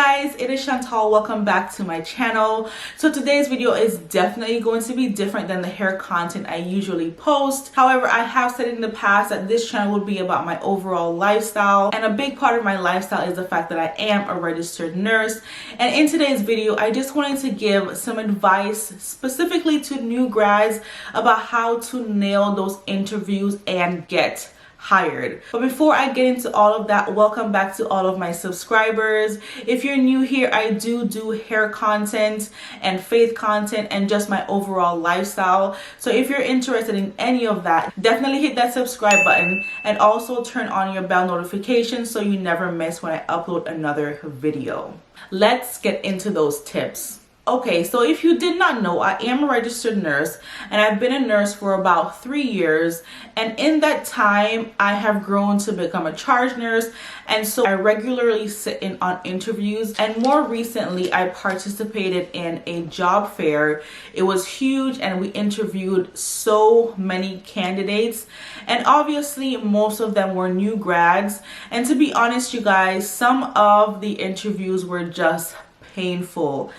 guys, it is Chantal. Welcome back to my channel. So today's video is definitely going to be different than the hair content I usually post. However, I have said in the past that this channel would be about my overall lifestyle, and a big part of my lifestyle is the fact that I am a registered nurse. And in today's video, I just wanted to give some advice specifically to new grads about how to nail those interviews and get hired. But before I get into all of that, welcome back to all of my subscribers. If you're new here, I do hair content and faith content and just my overall lifestyle. So if you're interested in any of that, definitely hit that subscribe button and also turn on your bell notifications so you never miss when I upload another video. Let's get into those tips. Okay, so if you did not know, I am a registered nurse and I've been a nurse for about 3 years, and in that time I have grown to become a charge nurse, and so I regularly sit in on interviews, and more recently I participated in a job fair. It was huge and we interviewed so many candidates, and obviously most of them were new grads, and to be honest you guys, some of the interviews were just painful.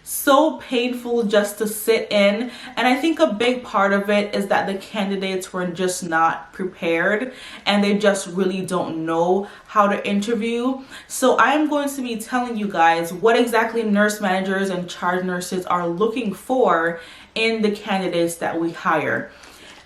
So painful just to sit in, and I think a big part of it is that the candidates were just not prepared and they just really don't know how to interview. So I am going to be telling you guys what exactly nurse managers and charge nurses are looking for in the candidates that we hire.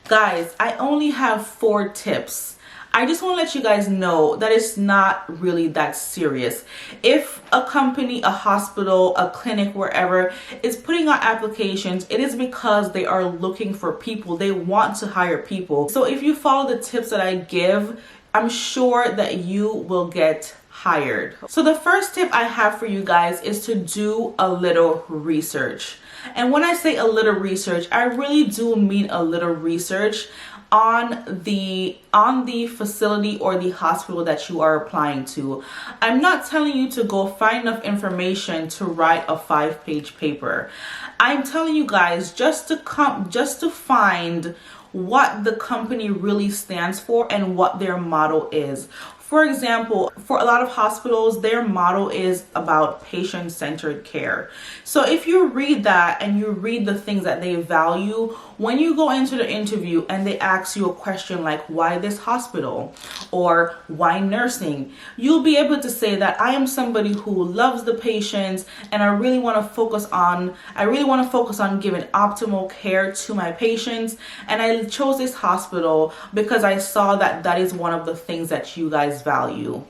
Guys, I only have 4 tips. I just want to let you guys know that it's not really that serious. If a company, a hospital, a clinic, wherever is putting out applications, it is because they are looking for people. They want to hire people. So if you follow the tips that I give, I'm sure that you will get hired. So the first tip I have for you guys is to do a little research. And when I say a little research, I really do mean a little research on the facility or the hospital that you are applying to. I'm not telling you to go find enough information to write a 5-page paper. I'm telling you guys just to find what the company really stands for and what their motto is. For example, for a lot of hospitals, their motto is about patient-centered care. So if you read that and you read the things that they value, when you go into the interview and they ask you a question like, why this hospital or why nursing, you'll be able to say that I am somebody who loves the patients and I really want to focus on giving optimal care to my patients, and I chose this hospital because I saw that that is one of the things that you guys value.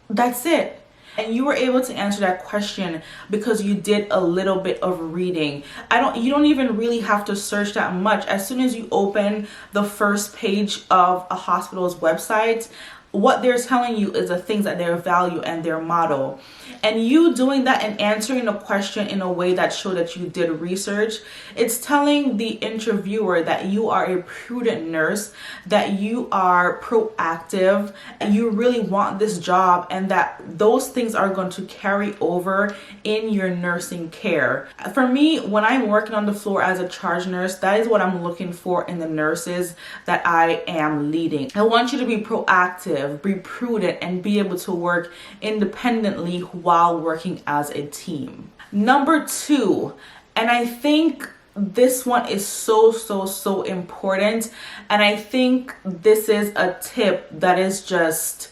That's it. And you were able to answer that question because you did a little bit of reading. You don't even really have to search that much. As soon as you open the first page of a hospital's website, what they're telling you is the things that they value and their motto. And you doing that and answering a question in a way that shows that you did research, it's telling the interviewer that you are a prudent nurse, that you are proactive, and you really want this job, and that those things are going to carry over in your nursing care. For me, when I'm working on the floor as a charge nurse, that is what I'm looking for in the nurses that I am leading. I want you to be proactive, be prudent, and be able to work independently while working as a team. Number 2, and I think this one is so important, and I think this is a tip that is just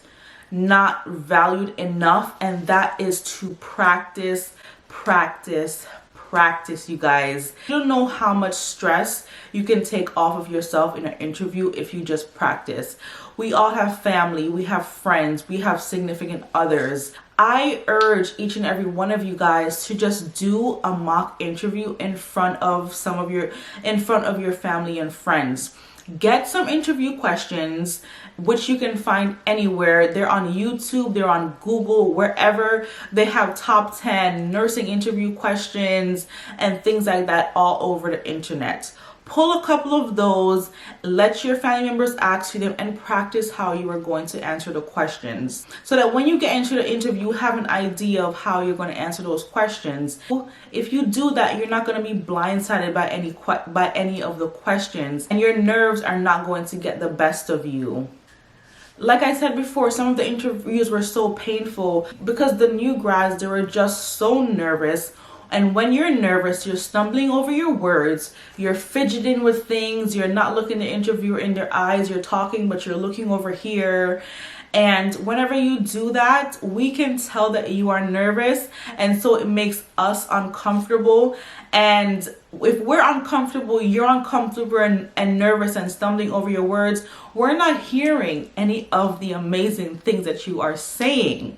not valued enough, and that is to practice, you guys. You don't know how much stress you can take off of yourself in an interview if you just practice. We all have family, we have friends, we have significant others. I urge each and every one of you guys to just do a mock interview in front of your family and friends. Get some interview questions, which you can find anywhere. They're on YouTube, they're on Google, wherever. They have top 10 nursing interview questions and things like that all over the internet. Pull a couple of those, let your family members ask you them, and practice how you are going to answer the questions, so that when you get into the interview, you have an idea of how you're going to answer those questions. If you do that, you're not going to be blindsided by any of the questions, and your nerves are not going to get the best of you. Like I said before, some of the interviews were so painful because the new grads, they were just so nervous. And when you're nervous, you're stumbling over your words, you're fidgeting with things, you're not looking the interviewer in their eyes, you're talking, but you're looking over here. And whenever you do that, we can tell that you are nervous. And so it makes us uncomfortable. And if we're uncomfortable, you're uncomfortable and nervous and stumbling over your words, we're not hearing any of the amazing things that you are saying.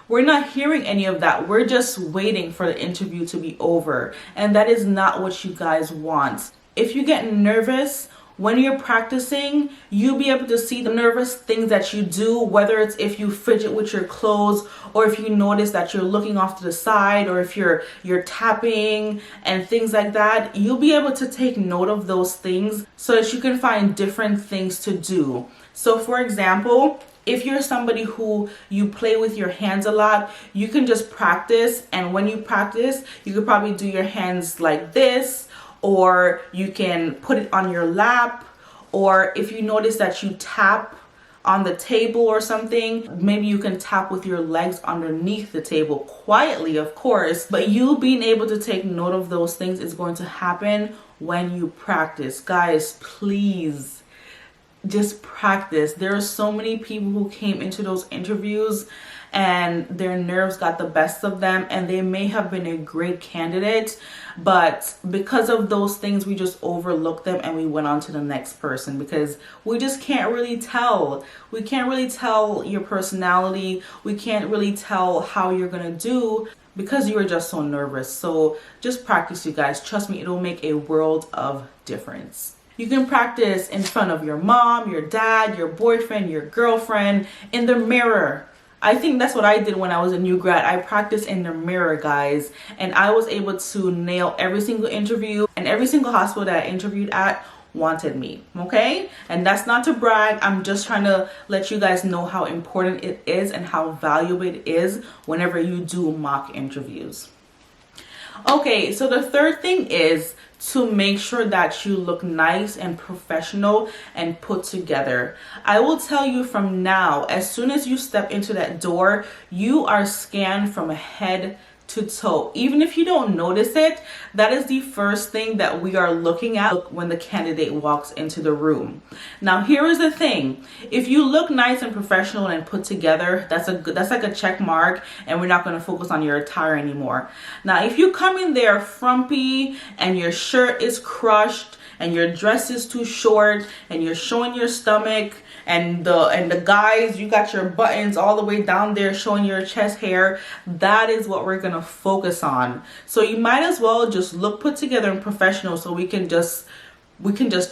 We're not hearing any of that. We're just waiting for the interview to be over. And that is not what you guys want. If you get nervous when you're practicing, you'll be able to see the nervous things that you do, whether it's if you fidget with your clothes, or if you notice that you're looking off to the side, or if you're tapping and things like that. You'll be able to take note of those things so that you can find different things to do. So for example, if you're somebody who you play with your hands a lot, you can just practice. And when you practice, you could probably do your hands like this, or you can put it on your lap. Or if you notice that you tap on the table or something, maybe you can tap with your legs underneath the table, quietly, of course. But you being able to take note of those things is going to happen when you practice. Guys, please just practice. There are so many people who came into those interviews and their nerves got the best of them, and they may have been a great candidate, but because of those things, we just overlooked them and we went on to the next person because we just can't really tell. We can't really tell your personality. We can't really tell how you're gonna do because you were just so nervous. So just practice, you guys. Trust me, it'll make a world of difference. You can practice in front of your mom, your dad, your boyfriend, your girlfriend, in the mirror. I think that's what I did when I was a new grad. I practiced in the mirror, guys, and I was able to nail every single interview, and every single hospital that I interviewed at wanted me, okay? And that's not to brag. I'm just trying to let you guys know how important it is and how valuable it is whenever you do mock interviews. Okay, so the third thing is to make sure that you look nice and professional and put together. I will tell you from now, as soon as you step into that door, you are scanned from head to toe. Even if you don't notice it, that is the first thing that we are looking at when the candidate walks into the room. Now, here is the thing. If you look nice and professional and put together, that's like a check mark, and we're not going to focus on your attire anymore. Now, if you come in there frumpy and your shirt is crushed and your dress is too short and you're showing your stomach, and the guys, you got your buttons all the way down there showing your chest hair, that is what we're gonna focus on. So you might as well just look put together and professional so we can just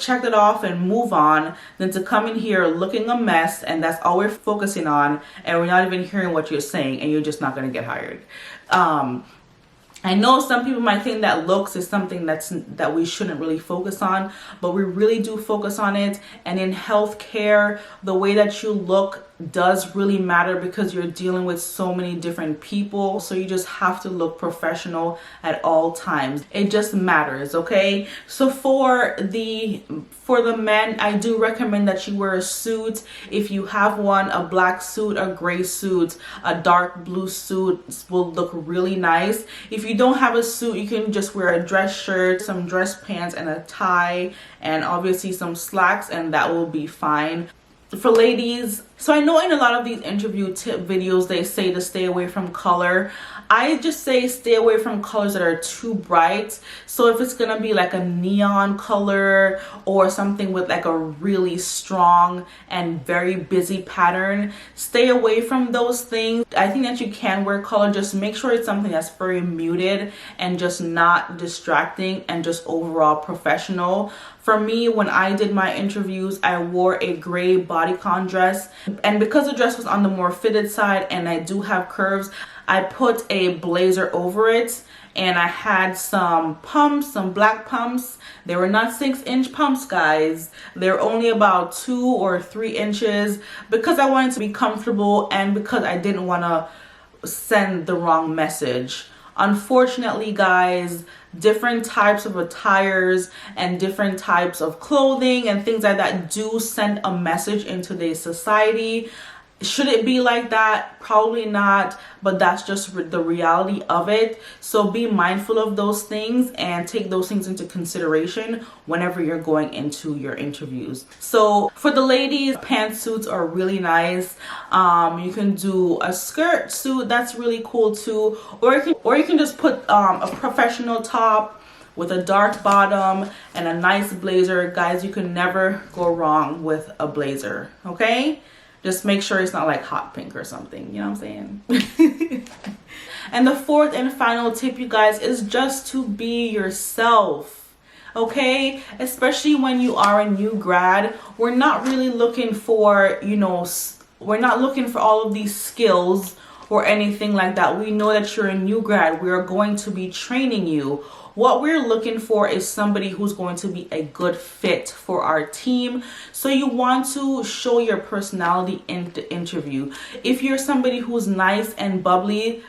check that off and move on, than to come in here looking a mess and that's all we're focusing on, and we're not even hearing what you're saying, and you're just not going to get hired. I know some people might think that looks is something that we shouldn't really focus on, but we really do focus on it. And in healthcare, the way that you look does really matter because you're dealing with so many different people. So you just have to look professional at all times. It just matters, okay? So for the men, I do recommend that you wear a suit. If you have one, a black suit, a gray suit, a dark blue suit will look really nice. If you don't have a suit, you can just wear a dress shirt, some dress pants, and a tie, and obviously some slacks, and that will be fine. For ladies, so I know in a lot of these interview tip videos they say to stay away from color. I just say stay away from colors that are too bright. So if it's gonna be like a neon color or something with like a really strong and very busy pattern, stay away from those things. I think that you can wear color, just make sure it's something that's very muted and just not distracting and just overall professional. For me, when I did my interviews, I wore a gray bodycon dress, and because the dress was on the more fitted side and I do have curves, I put a blazer over it, and I had some pumps, some black pumps. They were not 6-inch pumps, guys. They're only about 2 or 3 inches because I wanted to be comfortable and because I didn't want to send the wrong message. Unfortunately, guys, different types of attires and different types of clothing and things like that do send a message in today's society. Should it be like that? Probably not, but that's just the reality of it. So be mindful of those things and take those things into consideration whenever you're going into your interviews. So for the ladies, pantsuits are really nice. You can do a skirt suit, that's really cool too, or you can just put a professional top with a dark bottom and a nice blazer. Guys, you can never go wrong with a blazer, okay? Just make sure it's not like hot pink or something, you know what I'm saying? And the fourth and final tip, you guys, is just to be yourself, okay? Especially when you are a new grad, we're not really looking for, we're not looking for all of these skills or anything like that. We know that you're a new grad. We are going to be training you. What we're looking for is somebody who's going to be a good fit for our team. So you want to show your personality in the interview. If you're somebody who's nice and bubbly,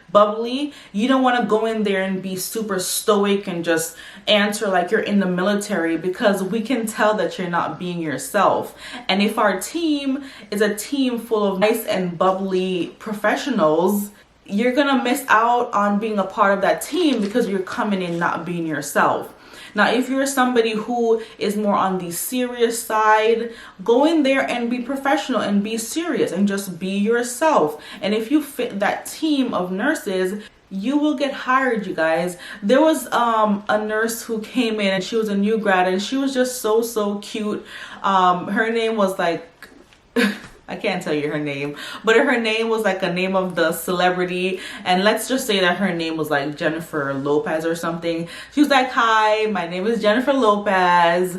you don't want to go in there and be super stoic and just answer like you're in the military, because we can tell that you're not being yourself. And if our team is a team full of nice and bubbly professionals, you're gonna miss out on being a part of that team because you're coming in not being yourself. Now, if you're somebody who is more on the serious side, go in there and be professional and be serious and just be yourself. And if you fit that team of nurses, you will get hired, you guys. There was a nurse who came in and she was a new grad and she was just so cute. Her name was like I can't tell you her name, but her name was like a name of the celebrity. And let's just say that her name was like Jennifer Lopez or something. She was like, "Hi, my name is Jennifer Lopez.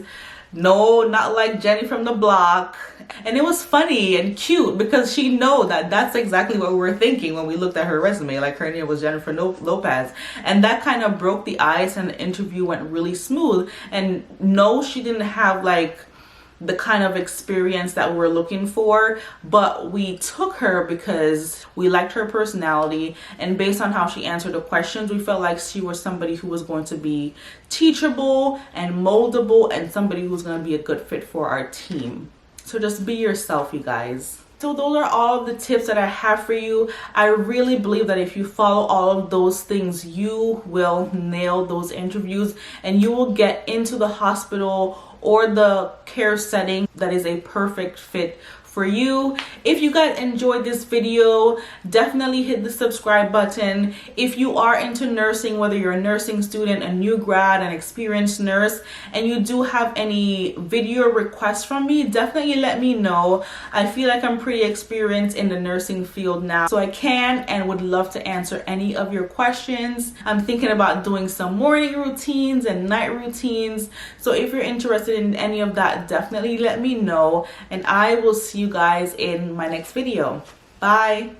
No, not like Jenny from the block." And it was funny and cute because she know that that's exactly what we were thinking when we looked at her resume. Like, her name was Jennifer Lopez. And that kind of broke the ice and the interview went really smooth. And no, she didn't have like the kind of experience that we're looking for, but we took her because we liked her personality, and based on how she answered the questions, we felt like she was somebody who was going to be teachable and moldable and somebody who's going to be a good fit for our team. So just be yourself, you guys. So those are all of the tips that I have for you. I really believe that if you follow all of those things, you will nail those interviews and you will get into the hospital or the care setting that is a perfect fit for you. If you guys enjoyed this video, definitely hit the subscribe button. If you are into nursing, whether you're a nursing student, a new grad, an experienced nurse, and you do have any video requests from me, definitely let me know. I feel like I'm pretty experienced in the nursing field now, so I can and would love to answer any of your questions. I'm thinking about doing some morning routines and night routines, so if you're interested in any of that, definitely let me know, and I will see you guys in my next video. Bye.